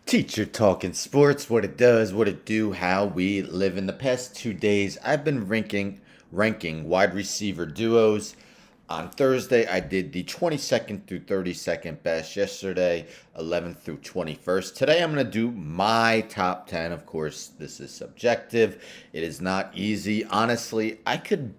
Teacher talking sports, what it does, what it do, how we live. In the past 2 days, I've been ranking wide receiver duos. On Thursday, I did the 22nd through 32nd best. Yesterday, 11th through 21st. Today, I'm going to do my top 10. Of course, this is subjective. It is not easy. Honestly, I could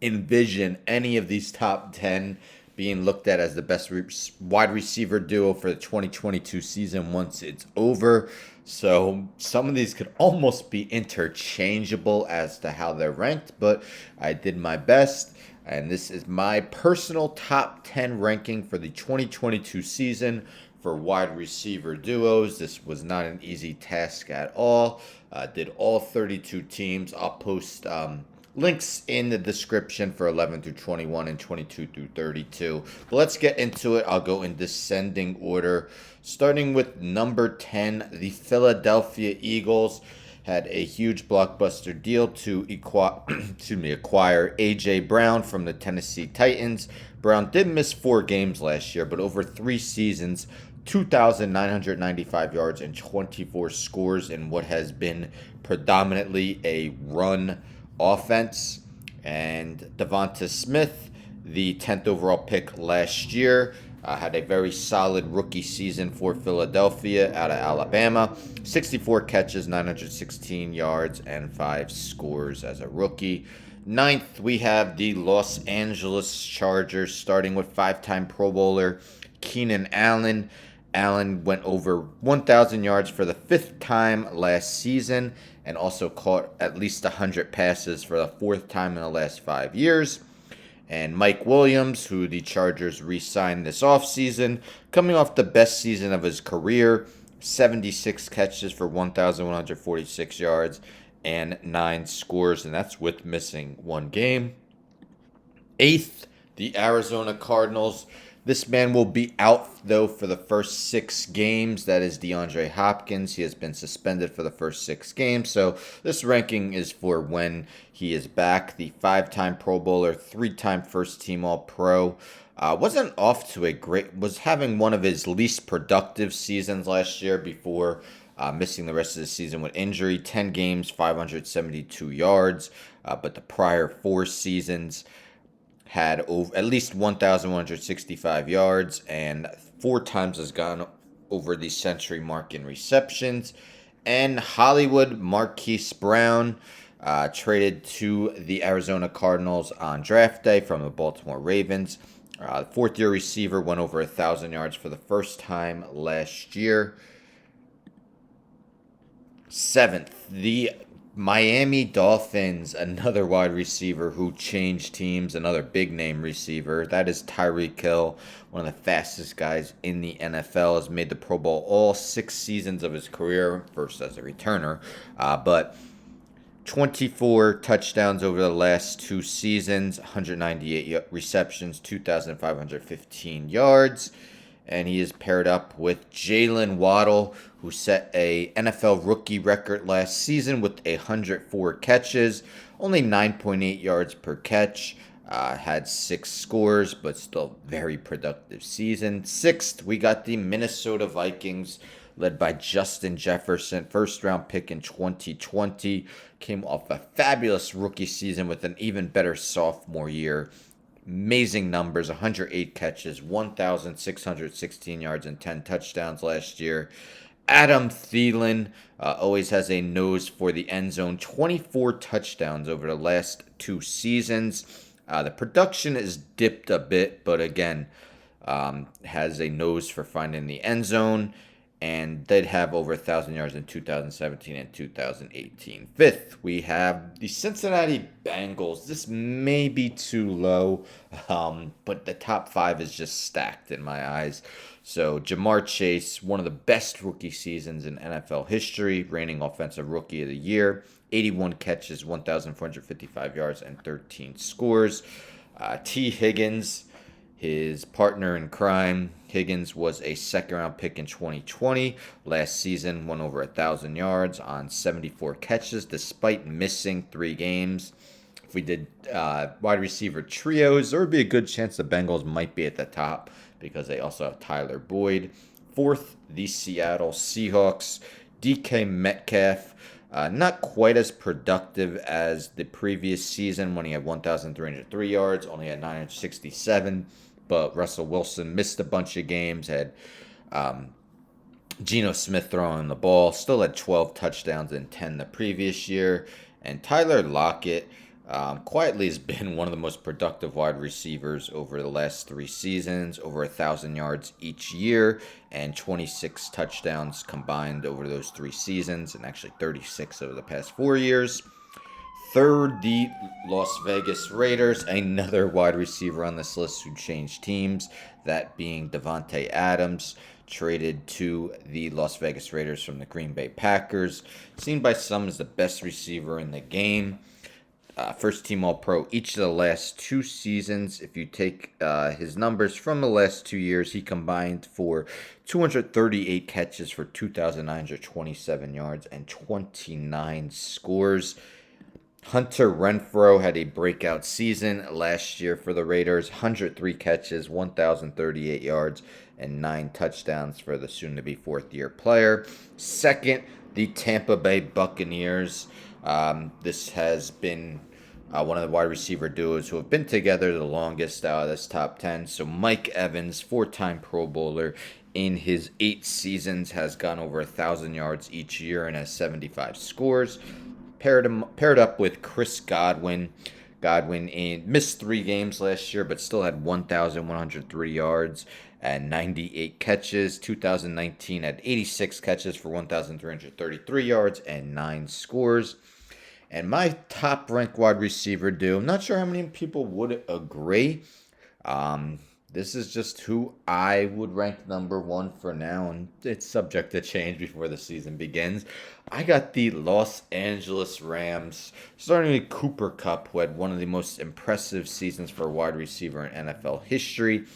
envision any of these top 10 being looked at as the best wide receiver duo for the 2022 season once it's over. So some of these could almost be interchangeable as to how they're ranked, but I did my best. And this is my personal top 10 ranking for the 2022 season for wide receiver duos. This was not an easy task at all. Did all 32 teams. I'll post links in the description for 11 through 21 and 22 through 32. But let's get into it. I'll go in descending order. Starting with number 10, the Philadelphia Eagles had a huge blockbuster deal to acquire A.J. Brown from the Tennessee Titans. Brown did miss 4 games last year, but over 3 seasons, 2,995 yards and 24 scores in what has been predominantly a run offense. And Devonta Smith, the 10th overall pick last year, had a very solid rookie season for Philadelphia out of Alabama. 64 catches, 916 yards, and 5 scores as a rookie. Ninth, we have the Los Angeles Chargers, starting with 5-time Pro Bowler Keenan Allen. Allen went over 1,000 yards for the 5th time last season and also caught at least 100 passes for the 4th time in the last 5 years. And Mike Williams, who the Chargers re-signed this offseason, coming off the best season of his career, 76 catches for 1,146 yards and 9 scores, and that's with missing 1 game. 8th, the Arizona Cardinals. This man will be out, though, for the first 6 games. That is Deandre Hopkins. He has been suspended for the first 6 games. So this ranking is for when he is back. The 5-time Pro Bowler, 3-time first-team All-Pro. Wasn't off to a great... Was having one of his least productive seasons last year before missing the rest of the season with injury. 10 games, 572 yards. But the prior 4 seasons had at least 1,165 yards and 4 times has gone over the century mark in receptions. And Hollywood Marquise Brown traded to the Arizona Cardinals on draft day from the Baltimore Ravens. The 4th-year receiver went over 1,000 yards for the first time last year. 7th, the Miami Dolphins, another wide receiver who changed teams, another big-name receiver. That is Tyreek Hill, one of the fastest guys in the NFL, has made the Pro Bowl all 6 seasons of his career, first as a returner, but 24 touchdowns over the last 2 seasons, 198 receptions, 2,515 yards. And he is paired up with Jalen Waddle, who set a NFL rookie record last season with 104 catches, only 9.8 yards per catch, had 6 scores, but still very productive season. 6th, we got the Minnesota Vikings, led by Justin Jefferson, first-round pick in 2020, came off a fabulous rookie season with an even better sophomore year. Amazing numbers, 108 catches, 1,616 yards, and 10 touchdowns last year. Adam Thielen always has a nose for the end zone, 24 touchdowns over the last 2 seasons. The production is dipped a bit, but again, has a nose for finding the end zone. And did have over 1,000 yards in 2017 and 2018. 5th, we have the Cincinnati Bengals. This may be too low, but the top 5 is just stacked in my eyes. So Jamar Chase, one of the best rookie seasons in NFL history, reigning Offensive Rookie of the Year. 81 catches, 1,455 yards, and 13 scores. T. Higgins, his partner in crime. Higgins was a 2nd-round pick in 2020. Last season, went over 1,000 yards on 74 catches, despite missing 3 games. If we did wide receiver trios, there would be a good chance the Bengals might be at the top because they also have Tyler Boyd. Fourth, the Seattle Seahawks Dk Metcalf. Not quite as productive as the previous season when he had 1,303 yards, only had 967. But Russell Wilson missed a bunch of games, had Geno Smith throwing the ball, still had 12 touchdowns and 10 the previous year. And Tyler Lockett quietly has been one of the most productive wide receivers over the last 3 seasons, over 1,000 yards each year, and 26 touchdowns combined over those 3 seasons, and actually 36 over the past 4 years. Third, the Las Vegas Raiders, another wide receiver on this list who changed teams, that being Davante Adams, traded to the Las Vegas Raiders from the Green Bay Packers. Seen by some as the best receiver in the game. First team All-Pro each of the last 2 seasons. If you take his numbers from the last 2 years, he combined for 238 catches for 2,927 yards and 29 scores. Hunter Renfrow had a breakout season last year for the Raiders. 103 catches, 1,038 yards, and 9 touchdowns for the soon-to-be fourth-year player. Second, the Tampa Bay Buccaneers. This has been one of the wide receiver duos who have been together the longest out of this top 10. So Mike Evans, 4-time Pro Bowler in his 8 seasons, has gone over 1,000 yards each year and has 75 scores. Paired up with Chris Godwin. Godwin missed 3 games last year, but still had 1,103 yards and 98 catches. 2019 had 86 catches for 1,333 yards and 9 scores. And my top-ranked wide receiver duo, I'm not sure how many people would agree. This is just who I would rank number 1 for now, and it's subject to change before the season begins. I got the Los Angeles Rams, starting with Cooper Kupp, who had one of the most impressive seasons for a wide receiver in NFL history.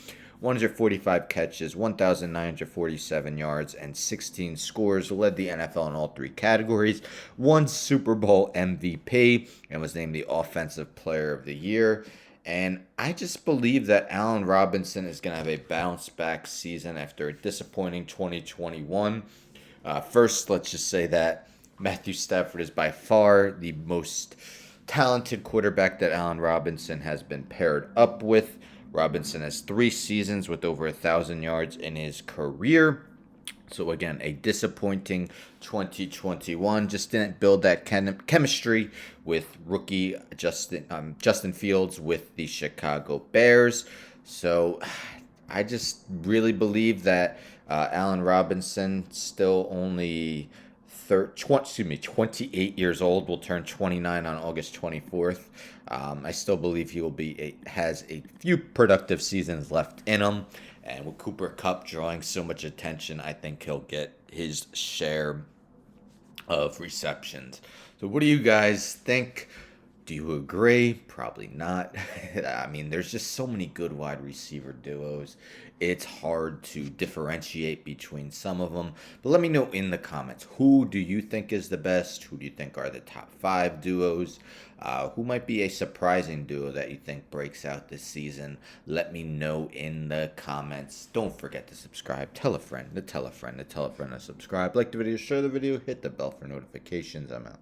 145 catches, 1,947 yards, and 16 scores. Led the NFL in all 3 categories. Won Super Bowl MVP and was named the Offensive Player of the Year. And I just believe that Allen Robinson is going to have a bounce-back season after a disappointing 2021. First, let's just say that Matthew Stafford is by far the most talented quarterback that Allen Robinson has been paired up with. Robinson has 3 seasons with over 1,000 yards in his career. So again, a disappointing 2021. Just didn't build that chemistry with rookie Justin Fields with the Chicago Bears. So I just really believe that Allen Robinson, still only 28 years old, will turn 29 on August 24th. I still believe he has a few productive seasons left in him. And with Cooper Kupp drawing so much attention, I think he'll get his share of receptions. So what do you guys think? Do you agree? Probably not. I mean, there's just so many good wide receiver duos. It's hard to differentiate between some of them. But let me know in the comments, who do you think is the best? Who do you think are the top 5 duos? Who might be a surprising duo that you think breaks out this season? Let me know in the comments. Don't forget to subscribe. Tell a friend to tell a friend to tell a friend to subscribe. Like the video, share the video, hit the bell for notifications. I'm out.